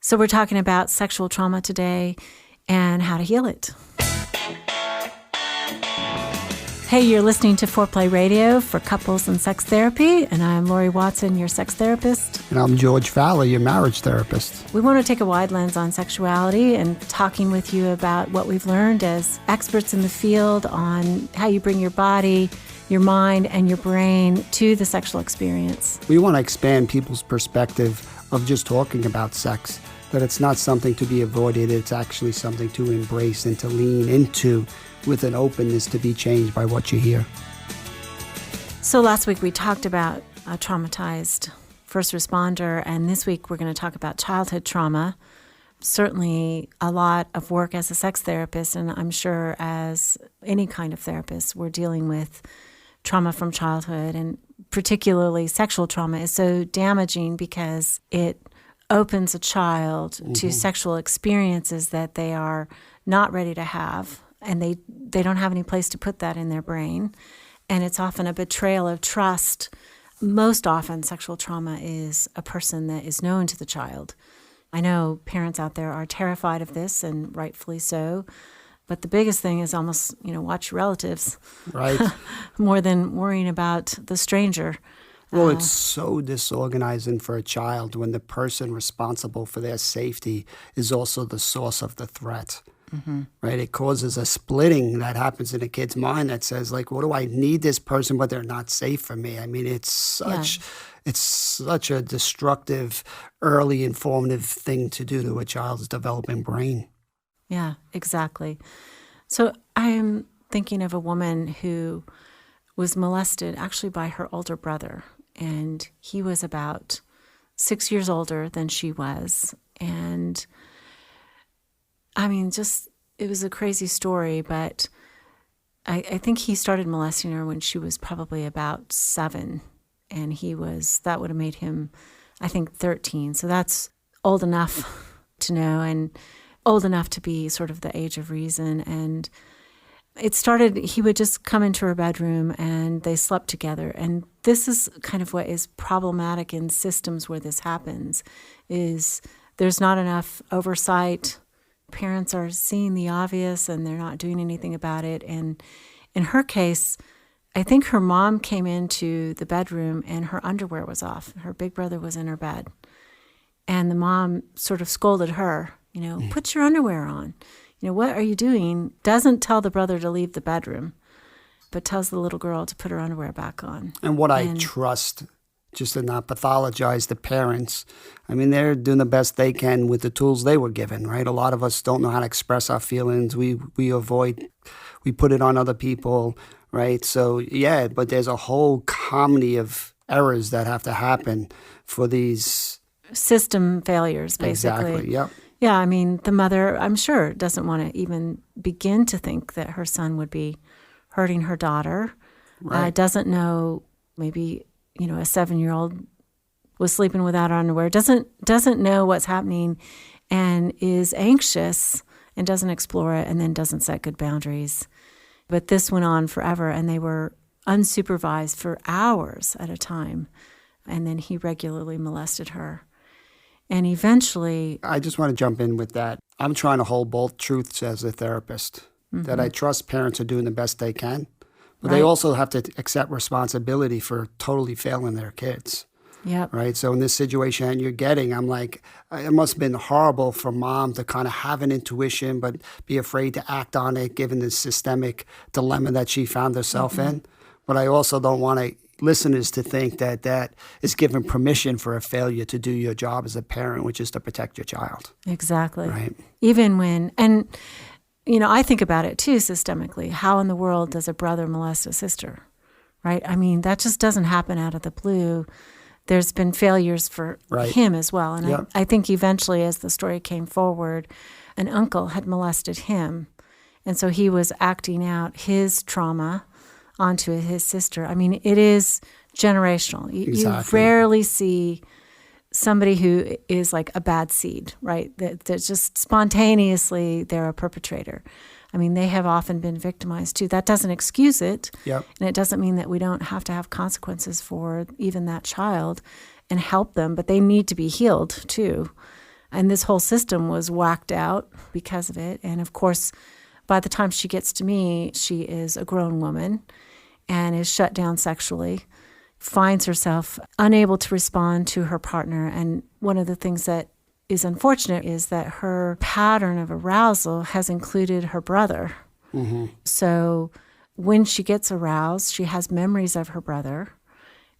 So we're talking about sexual trauma today and how to heal it. Hey, you're listening to Foreplay Radio for Couples and Sex Therapy, and I'm Laurie Watson, your sex therapist. And I'm George Fowler, your marriage therapist. We want to take a wide lens on sexuality and talking with you about what we've learned as experts in the field on how you bring your body, your mind, and your brain to the sexual experience. We want to expand people's perspective of just talking about sex, that it's not something to be avoided, it's actually something to embrace and to lean into with an openness to be changed by what you hear. So last week we talked about a traumatized first responder, and this week we're going to talk about childhood trauma. Certainly a lot of work as a sex therapist, and I'm sure as any kind of therapist, we're dealing with trauma from childhood, and particularly sexual trauma is so damaging because it opens a child to sexual experiences that they are not ready to have, and they don't have any place to put that in their brain. And it's often a betrayal of trust. Most often, sexual trauma is a person that is known to the child. I know parents out there are terrified of this, and rightfully so. But the biggest thing is almost, watch your relatives. Right. More than worrying about the stranger. Well, it's so disorganizing for a child when the person responsible for their safety is also the source of the threat. Mm-hmm. Right? It causes a splitting that happens in a kid's mind that says, like, what do I need this person, but they're not safe for me? I mean, it's such a destructive, early informative thing to do to a child's developing brain. Yeah, exactly. So I'm thinking of a woman who was molested actually by her older brother, and he was about 6 years older than she was. And I mean, it was a crazy story, but I think he started molesting her when she was probably about 7, and that would have made him, I think, 13. So that's old enough to know and old enough to be sort of the age of reason. And it started, he would just come into her bedroom and they slept together. And this is kind of what is problematic in systems where this happens, is there's not enough oversight. Parents are seeing the obvious and they're not doing anything about it. And in her case, I think her mom came into the bedroom and her underwear was off. Her big brother was in her bed. And the mom sort of scolded her, put your underwear on. What are you doing? Doesn't tell the brother to leave the bedroom, but tells the little girl to put her underwear back on. And I trust, just to not pathologize the parents, I mean, they're doing the best they can with the tools they were given, right? A lot of us don't know how to express our feelings. We avoid, we put it on other people, right? So, yeah, but there's a whole comedy of errors that have to happen for these system failures, basically. Exactly, yep. Yeah, I mean, the mother, I'm sure, doesn't want to even begin to think that her son would be hurting her daughter. Right. Doesn't know, maybe, a 7-year-old was sleeping without underwear, doesn't know what's happening and is anxious and doesn't explore it and then doesn't set good boundaries. But this went on forever, and they were unsupervised for hours at a time. And then he regularly molested her. And eventually... I just want to jump in with that. I'm trying to hold both truths as a therapist, that I trust parents are doing the best they can, but they also have to accept responsibility for totally failing their kids. Yep. Right? So in this situation you're getting, I'm like, it must have been horrible for mom to kind of have an intuition but be afraid to act on it given the systemic dilemma that she found herself in. But I also don't want listeners to think that that is giving permission for a failure to do your job as a parent, which is to protect your child. Exactly. Right. Even when, and I think about it too systemically. How in the world does a brother molest a sister? Right? I mean, that just doesn't happen out of the blue. There's been failures for him as well. And I think eventually, as the story came forward, an uncle had molested him. And so he was acting out his trauma onto his sister. I mean, it is generational. You rarely see somebody who is like a bad seed, right? That just spontaneously they're a perpetrator. I mean, they have often been victimized too. That doesn't excuse it. Yep. And it doesn't mean that we don't have to have consequences for even that child and help them, but they need to be healed too. And this whole system was whacked out because of it. And of course, by the time she gets to me, she is a grown woman and is shut down sexually, finds herself unable to respond to her partner. And one of the things that is unfortunate is that her pattern of arousal has included her brother. Mm-hmm. So when she gets aroused, she has memories of her brother.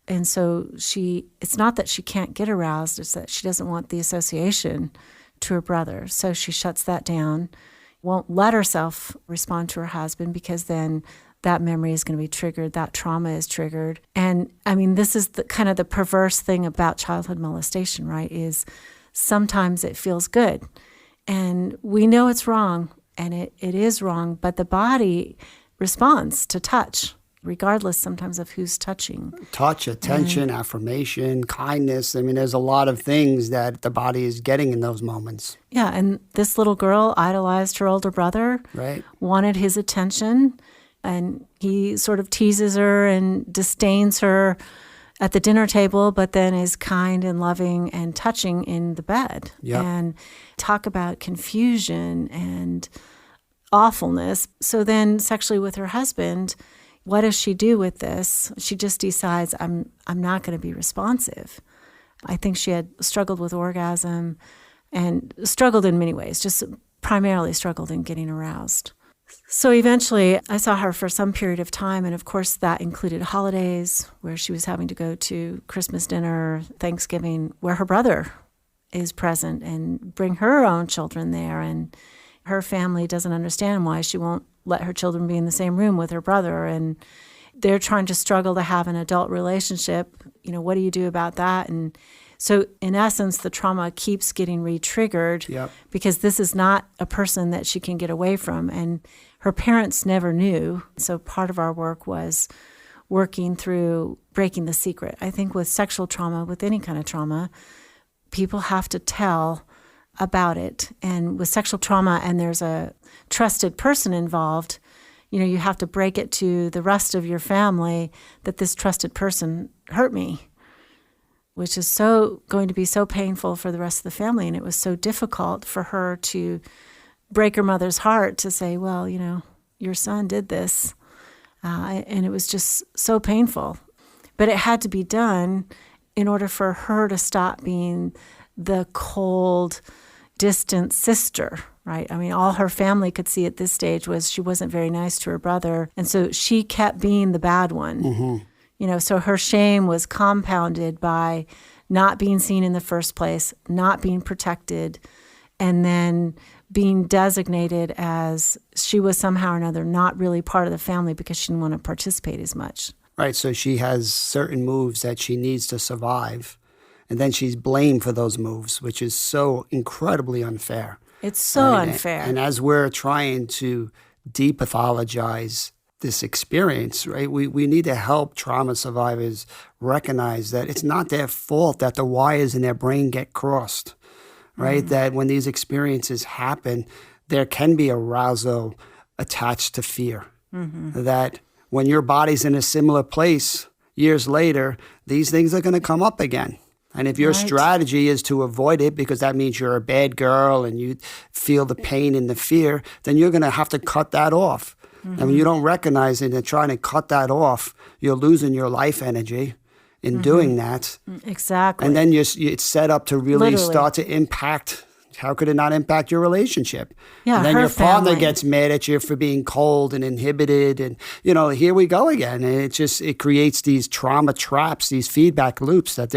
And so it's not that she can't get aroused, it's that she doesn't want the association to her brother. So she shuts that down, won't let herself respond to her husband because then that memory is going to be triggered, that trauma is triggered. And I mean, this is kind of the perverse thing about childhood molestation, right, is sometimes it feels good. And we know it's wrong, and it is wrong, but the body responds to touch, regardless sometimes of who's touching. Touch, attention, affirmation, kindness. I mean, there's a lot of things that the body is getting in those moments. Yeah, and this little girl idolized her older brother, right? Wanted his attention, and he sort of teases her and disdains her at the dinner table, but then is kind and loving and touching in the bed. Yep. And talk about confusion and awfulness. So then sexually with her husband, what does she do with this? She just decides, I'm not going to be responsive. I think she had struggled with orgasm and struggled in many ways, just primarily struggled in getting aroused. So eventually I saw her for some period of time, and of course that included holidays where she was having to go to Christmas dinner, Thanksgiving, where her brother is present and bring her own children there, and her family doesn't understand why she won't let her children be in the same room with her brother, and they're trying to struggle to have an adult relationship. You know, what do you do about that? And so in essence, the trauma keeps getting re-triggered. Yep. Because this is not a person that she can get away from. And her parents never knew. So part of our work was working through breaking the secret. I think with sexual trauma, with any kind of trauma, people have to tell about it. And with sexual trauma, and there's a trusted person involved, you know, you have to break it to the rest of your family that this trusted person hurt me, which is going to be so painful for the rest of the family. And it was so difficult for her to break her mother's heart to say, well, you know, your son did this. And it was just so painful. But it had to be done in order for her to stop being the cold, distant sister, right? I mean, all her family could see at this stage was she wasn't very nice to her brother. And so she kept being the bad one. Mm-hmm. You know, so her shame was compounded by not being seen in the first place, not being protected, and then being designated as she was somehow or another not really part of the family because she didn't want to participate as much. Right, so she has certain moves that she needs to survive, and then she's blamed for those moves, which is so incredibly unfair. It's so unfair. And as we're trying to depathologize this experience, right, we need to help trauma survivors recognize that it's not their fault that the wires in their brain get crossed, right? Mm-hmm. That when these experiences happen, there can be arousal attached to fear. Mm-hmm. That when your body's in a similar place years later, these things are going to come up again. And if your strategy is to avoid it because that means you're a bad girl and you feel the pain and the fear, then you're going to have to cut that off. Mm-hmm. And when you don't recognize it and trying to cut that off, you're losing your life energy in doing that. Exactly. And then it's set up to really start to impact. How could it not impact your relationship? Yeah, and then her your partner family gets mad at you for being cold and inhibited. And, you know, here we go again. And it creates these trauma traps, these feedback loops that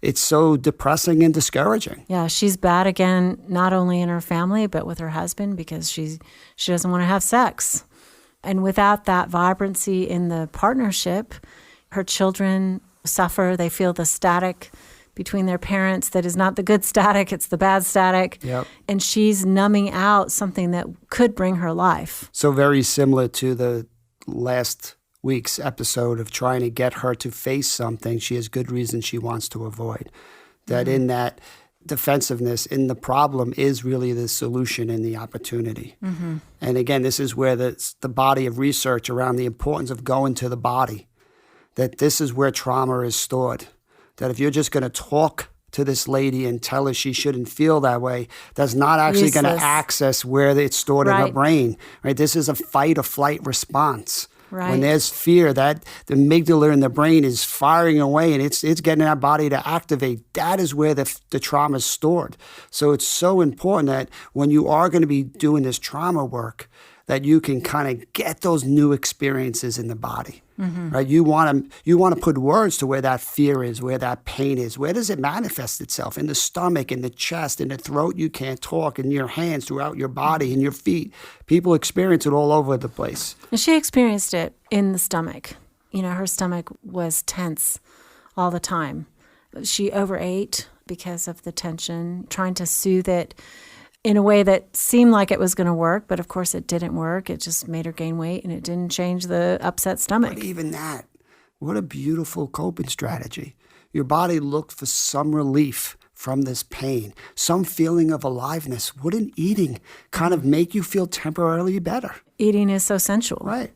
it's so depressing and discouraging. Yeah, she's bad again, not only in her family, but with her husband because she doesn't want to have sex. And without that vibrancy in the partnership, her children suffer. They feel the static between their parents that is not the good static, it's the bad static. Yep. And she's numbing out something that could bring her life. So very similar to the last week's episode of trying to get her to face something she has good reason she wants to avoid. That in that defensiveness in the problem is really the solution and the opportunity. Mm-hmm. And again, this is where the body of research around the importance of going to the body, that this is where trauma is stored. That if you're just going to talk to this lady and tell her she shouldn't feel that way, that's not actually going to Useless. access where it's stored in her Right. brain, right? This is a fight or flight response. Right. When there's fear, that the amygdala in the brain is firing away and it's getting our body to activate. That is where the trauma is stored. So it's so important that when you are going to be doing this trauma work, that you can kind of get those new experiences in the body, right? You want to put words to where that fear is, where that pain is. Where does it manifest itself? In the stomach, in the chest, in the throat. You can't talk, in your hands, throughout your body, in your feet. People experience it all over the place. And she experienced it in the stomach. You know, her stomach was tense all the time. She overate because of the tension, trying to soothe it in a way that seemed like it was going to work, but of course it didn't work. It just made her gain weight, and it didn't change the upset stomach. But even that, what a beautiful coping strategy. Your body looked for some relief from this pain, some feeling of aliveness. Wouldn't eating kind of make you feel temporarily better? Eating is so sensual. Right.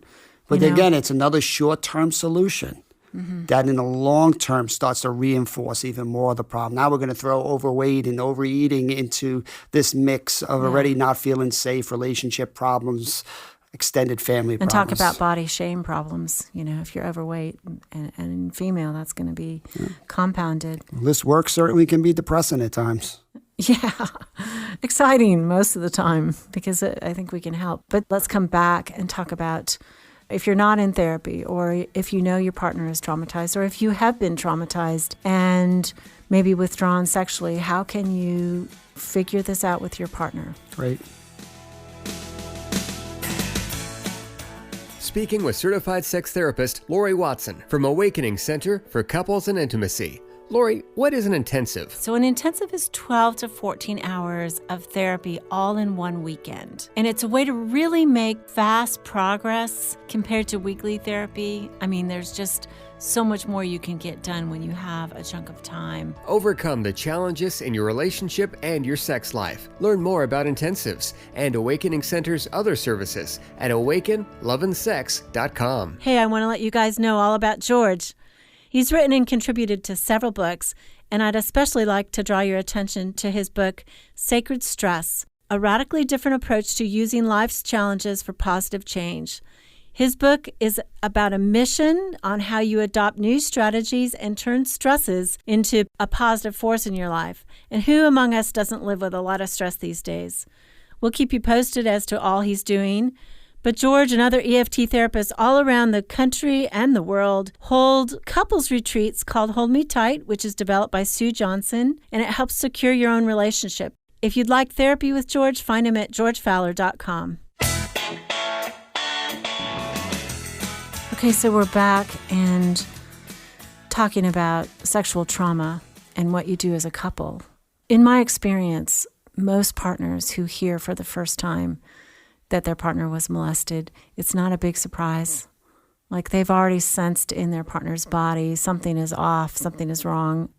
But You know? again, it's another short-term solution that in the long term starts to reinforce even more of the problem. Now we're going to throw overweight and overeating into this mix of already not feeling safe, relationship problems, extended family And problems. talk about body shame problems. You know, if you're overweight and female, that's going to be compounded. This work certainly can be depressing at times. Yeah, exciting most of the time because I think we can help. But let's come back and talk about if you're not in therapy, or if you know your partner is traumatized, or if you have been traumatized and maybe withdrawn sexually, how can you figure this out with your partner? Right. Speaking with certified sex therapist Laurie Watson from Awakening Center for Couples and Intimacy. Laurie, what is an intensive? So an intensive is 12 to 14 hours of therapy all in one weekend. And it's a way to really make fast progress compared to weekly therapy. I mean, there's just so much more you can get done when you have a chunk of time. Overcome the challenges in your relationship and your sex life. Learn more about intensives and Awakening Center's other services at awakenloveandsex.com. Hey, I want to let you guys know all about George. He's written and contributed to several books, and I'd especially like to draw your attention to his book, Sacred Stress, a radically different approach to using life's challenges for positive change. His book is about a mission on how you adopt new strategies and turn stresses into a positive force in your life. And who among us doesn't live with a lot of stress these days? We'll keep you posted as to all he's doing. But George and other EFT therapists all around the country and the world hold couples retreats called Hold Me Tight, which is developed by Sue Johnson, and it helps secure your own relationship. If you'd like therapy with George, find him at georgefowler.com. Okay, so we're back and talking about sexual trauma and what you do as a couple. In my experience, most partners who hear for the first time that their partner was molested, it's not a big surprise. Like they've already sensed in their partner's body something is off, something is wrong.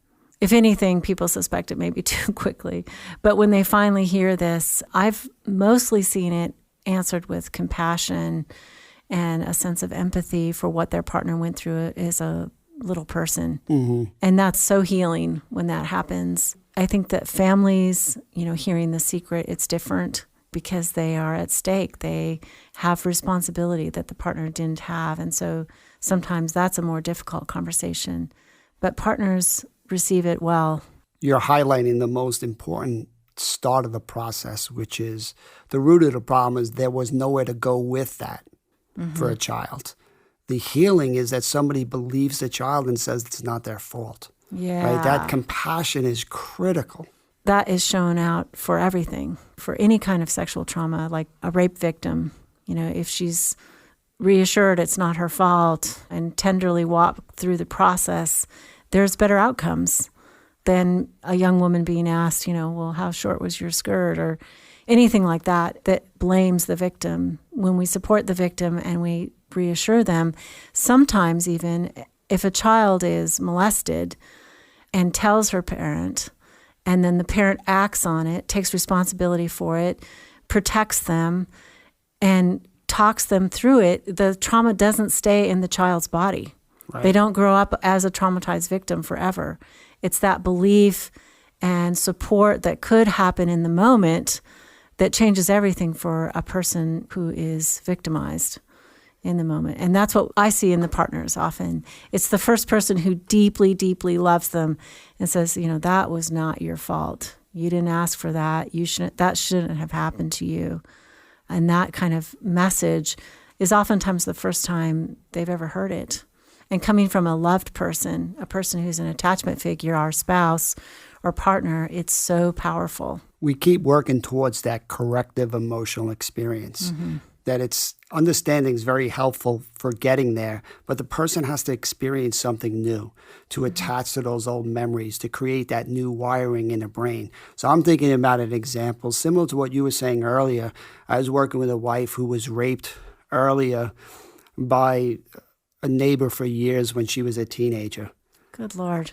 If anything, people suspect it maybe too quickly. But when they finally hear this, I've mostly seen it answered with compassion and a sense of empathy for what their partner went through as a little person. Mm-hmm. And that's so healing when that happens. I think that families, hearing the secret, it's different because they are at stake. They have responsibility that the partner didn't have. And so sometimes that's a more difficult conversation. But partners receive it well. You're highlighting the most important start of the process, which is the root of the problem is there was nowhere to go with that for a child. The healing is that somebody believes the child and says it's not their fault. Yeah. Right? That compassion is critical. That is shown out for everything, for any kind of sexual trauma, like a rape victim. If she's reassured it's not her fault and tenderly walk through the process, there's better outcomes than a young woman being asked, well, how short was your skirt, or anything like that blames the victim. When we support the victim and we reassure them, sometimes even if a child is molested and tells her parent, and then the parent acts on it, takes responsibility for it, protects them, and talks them through it, the trauma doesn't stay in the child's body. Right. They don't grow up as a traumatized victim forever. It's that belief and support that could happen in the moment that changes everything for a person who is victimized in the moment. And that's what I see in the partners often. It's the first person who deeply, deeply loves them and says, that was not your fault. You didn't ask for that. That shouldn't have happened to you. And that kind of message is oftentimes the first time they've ever heard it. And coming from a loved person, a person who's an attachment figure, our spouse or partner, it's so powerful. We keep working towards that corrective emotional experience. That it's understanding is very helpful for getting there, but the person has to experience something new to attach to those old memories, to create that new wiring in the brain. So I'm thinking about an example similar to what you were saying earlier. I was working with a wife who was raped earlier by a neighbor for years when she was a teenager. Good Lord.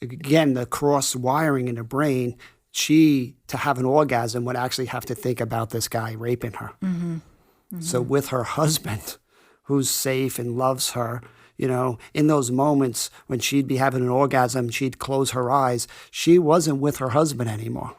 Again, the cross wiring in the brain, she, to have an orgasm, would actually have to think about this guy raping her. So with her husband, who's safe and loves her, in those moments when she'd be having an orgasm, she'd close her eyes. She wasn't with her husband anymore.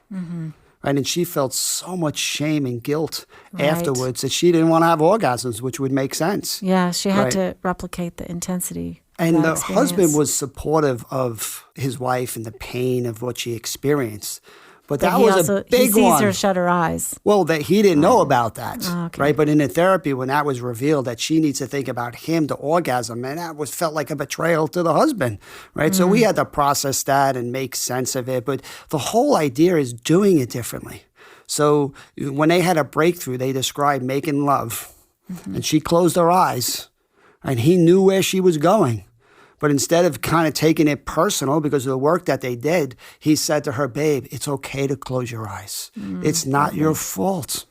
Right? And she felt so much shame and guilt afterwards that she didn't want to have orgasms, which would make sense. Yeah, she had to replicate the intensity. And the husband was supportive of his wife and the pain of what she experienced. But that was a big one. He sees her shut her eyes. Well, that he didn't know about that, okay. right? But in the therapy, when that was revealed, that she needs to think about him to orgasm, and that felt like a betrayal to the husband, right? So we had to process that and make sense of it. But the whole idea is doing it differently. So when they had a breakthrough, they described making love, and she closed her eyes, and he knew where she was going. But instead of kind of taking it personal because of the work that they did, he said to her, babe, it's okay to close your eyes. It's not your fault,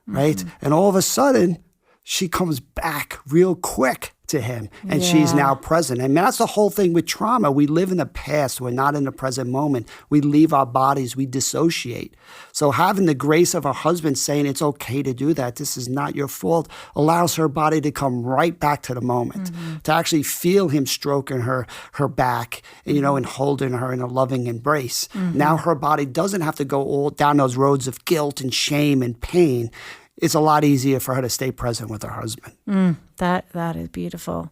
right? And all of a sudden, she comes back real quick to him, and she's now present. And that's the whole thing with trauma. We live in the past. We're not in the present moment. We leave our bodies. We dissociate. So having the grace of her husband saying it's okay to do that, this is not your fault, allows her body to come right back to the moment, to actually feel him stroking her back, and holding her in a loving embrace. Now her body doesn't have to go all down those roads of guilt and shame and pain. It's a lot easier for her to stay present with her husband. That is beautiful.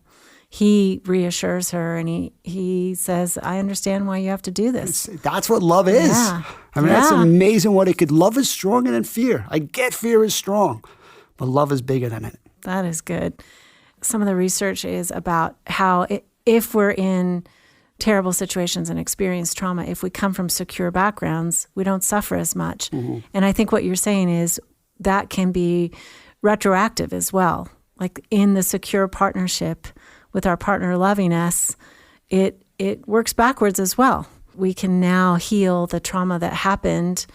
He reassures her and he says, I understand why you have to do this. That's what love is. Yeah. That's amazing what it could. Love is stronger than fear. I get fear is strong, but love is bigger than it. That is good. Some of the research is about how if we're in terrible situations and experience trauma, if we come from secure backgrounds, we don't suffer as much. And I think what you're saying is that can be retroactive as well. Like in the secure partnership with our partner loving us, it works backwards as well. We can now heal the trauma that happened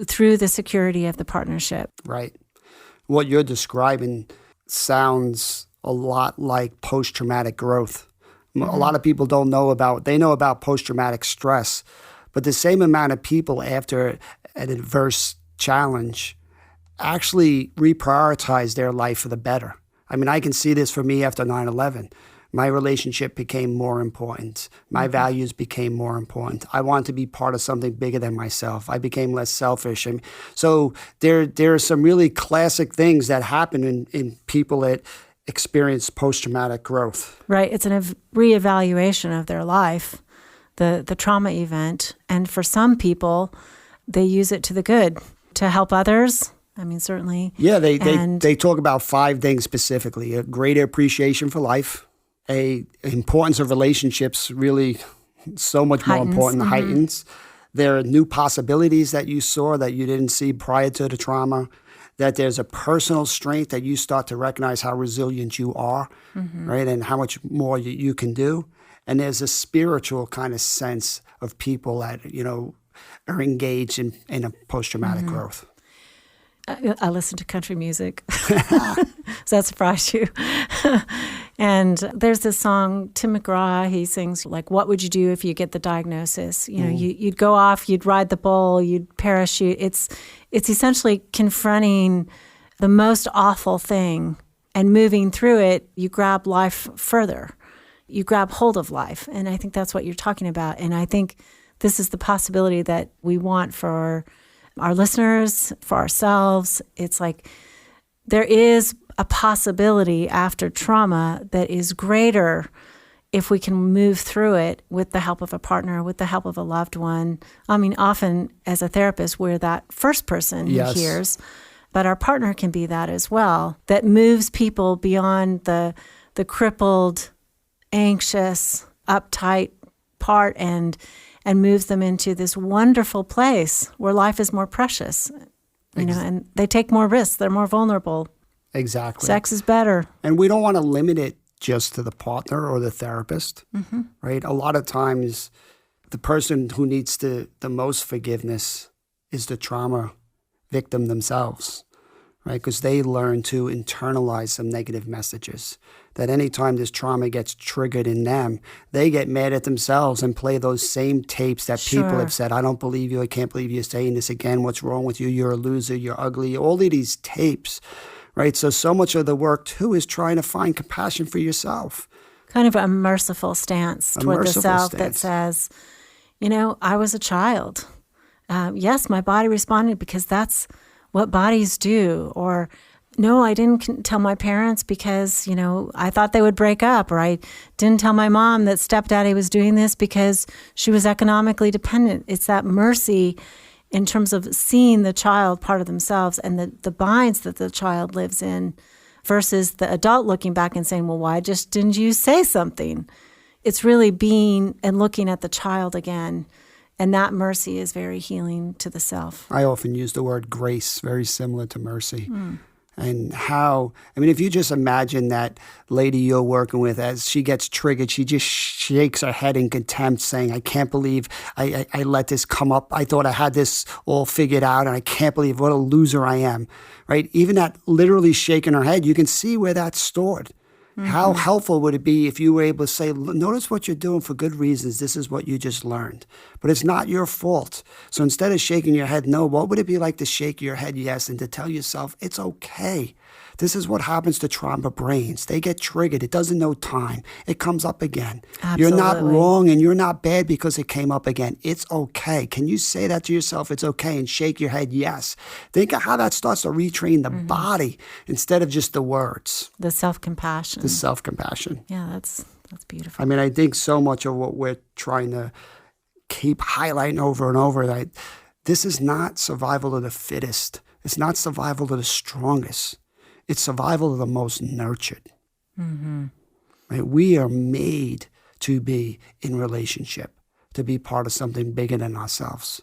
through the security of the partnership. Right. What you're describing sounds a lot like post-traumatic growth. A lot of people know about post-traumatic stress, but the same amount of people after an adverse challenge actually reprioritize their life for the better. I mean, I can see this for me after 9/11. My relationship became more important. My values became more important. I wanted to be part of something bigger than myself. I became less selfish. And so there are some really classic things that happen in people that experience post-traumatic growth. Right. It's a reevaluation of their life, the trauma event. And for some people, they use it to the good, to help others. I mean, certainly. Yeah, they talk about 5 things specifically: a greater appreciation for life, a importance of relationships, really so much more important, heightens. There are new possibilities that you saw that you didn't see prior to the trauma, that there's a personal strength that you start to recognize how resilient you are, right, and how much more you can do. And there's a spiritual kind of sense of people that, are engaged in a post-traumatic growth. I listen to country music. Does that surprise you? And there's this song, Tim McGraw, he sings, like, what would you do if you get the diagnosis? You'd go off, you'd ride the bull, you'd parachute. It's essentially confronting the most awful thing and moving through it. You grab life further. you grab hold of life. And I think that's what you're talking about. And I think this is the possibility that we want for our listeners, for ourselves. It's like there is a possibility after trauma that is greater if we can move through it with the help of a partner, with the help of a loved one. I mean, often as a therapist, we're that first person who hears, but our partner can be that as well, that moves people beyond the crippled, anxious, uptight part and moves them into this wonderful place where life is more precious, and they take more risks. They're more vulnerable. Exactly. Sex is better. And we don't want to limit it just to the partner or the therapist, right? A lot of times the person who needs the most forgiveness is the trauma victim themselves, right? Because they learn to internalize some negative messages. That anytime this trauma gets triggered in them, they get mad at themselves and play those same tapes that people have said, I don't believe you, I can't believe you're saying this again, what's wrong with you, you're a loser, you're ugly, all of these tapes. Right, so much of the work, too, is trying to find compassion for yourself. Kind of a merciful stance toward the self that says, I was a child. Yes, my body responded because that's what bodies do. Or, no, I didn't tell my parents because, I thought they would break up. Or I didn't tell my mom that stepdaddy was doing this because she was economically dependent. It's that mercy in terms of seeing the child part of themselves and the binds that the child lives in versus the adult looking back and saying, well, why just didn't you say something? It's really being and looking at the child again. And that mercy is very healing to the self. I often use the word grace, very similar to mercy. And how, if you just imagine that lady you're working with, as she gets triggered, she just shakes her head in contempt saying, I can't believe I let this come up. I thought I had this all figured out and I can't believe what a loser I am, right? Even that literally shaking her head, you can see where that's stored. How helpful would it be if you were able to say, notice what you're doing for good reasons. This is what you just learned. But it's not your fault. So instead of shaking your head no, what would it be like to shake your head yes and to tell yourself, it's okay. This is what happens to trauma brains. They get triggered. It doesn't know time. It comes up again. Absolutely. You're not wrong and you're not bad because it came up again. It's okay. Can you say that to yourself? It's okay and shake your head yes. Think of how that starts to retrain the body instead of just the words. The self-compassion. The self-compassion. Yeah, that's beautiful. I think so much of what we're trying to keep highlighting over and over, that this is not survival of the fittest. It's not survival of the strongest. It's survival of the most nurtured. Right? We are made to be in relationship, to be part of something bigger than ourselves.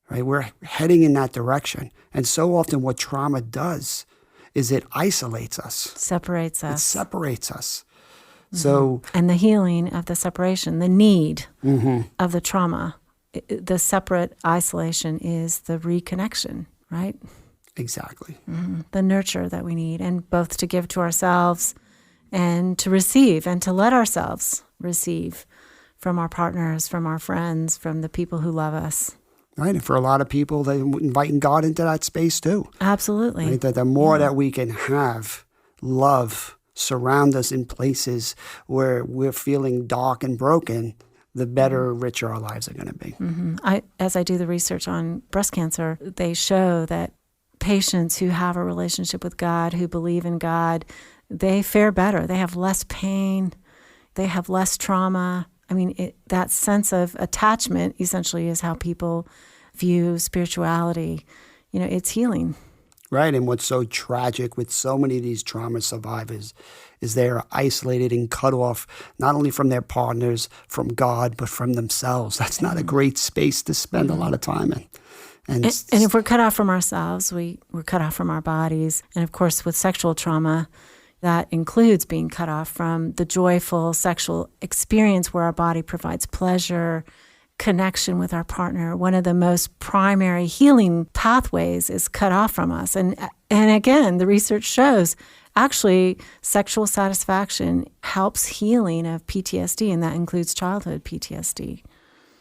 Right? We're heading in that direction. And so often what trauma does is it isolates us. Separates us. It separates us. So, and the healing of the separation, the need of the trauma, the separate isolation is the reconnection, right? exactly. The nurture that we need, and both to give to ourselves and to receive, and to let ourselves receive from our partners, from our friends, from the people who love us. Right, and for a lot of people, they're inviting God into that space too. Absolutely. Right? That the more that we can have love surround us in places where we're feeling dark and broken, the better, richer our lives are going to be. As I do the research on breast cancer, they show that patients who have a relationship with God, who believe in God, they fare better. They have less pain. They have less trauma. I mean, that sense of attachment essentially is how people view spirituality. You know, it's healing. Right, and what's so tragic with so many of these trauma survivors is they're isolated and cut off not only from their partners, from God, but from themselves. That's not a great space to spend a lot of time in. And if we're cut off from ourselves, we're cut off from our bodies. And of course, with sexual trauma, that includes being cut off from the joyful sexual experience where our body provides pleasure, connection with our partner. One of the most primary healing pathways is cut off from us. And again, the research shows actually sexual satisfaction helps healing of PTSD, and that includes childhood PTSD.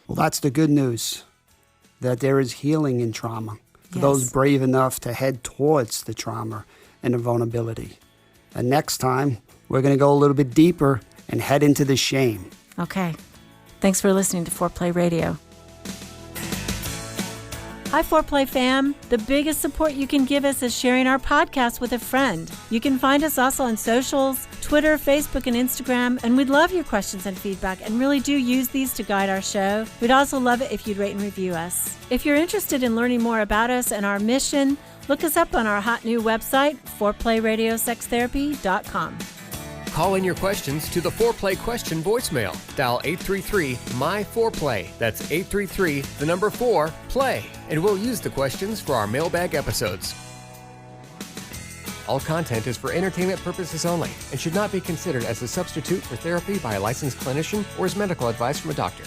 Well, that's the good news, that there is healing in trauma for those brave enough to head towards the trauma and the vulnerability. And next time, we're going to go a little bit deeper and head into the shame. Okay. Thanks for listening to Foreplay Radio. Hi, Foreplay fam. The biggest support you can give us is sharing our podcast with a friend. You can find us also on socials, Twitter, Facebook, and Instagram, and we'd love your questions and feedback and really do use these to guide our show. We'd also love it if you'd rate and review us. If you're interested in learning more about us and our mission, look us up on our hot new website, foreplayradiosextherapy.com. Call in your questions to the Foreplay question voicemail. Dial 833-MY-4PLAY. That's 833-4-PLAY. And we'll use the questions for our mailbag episodes. All content is for entertainment purposes only and should not be considered as a substitute for therapy by a licensed clinician or as medical advice from a doctor.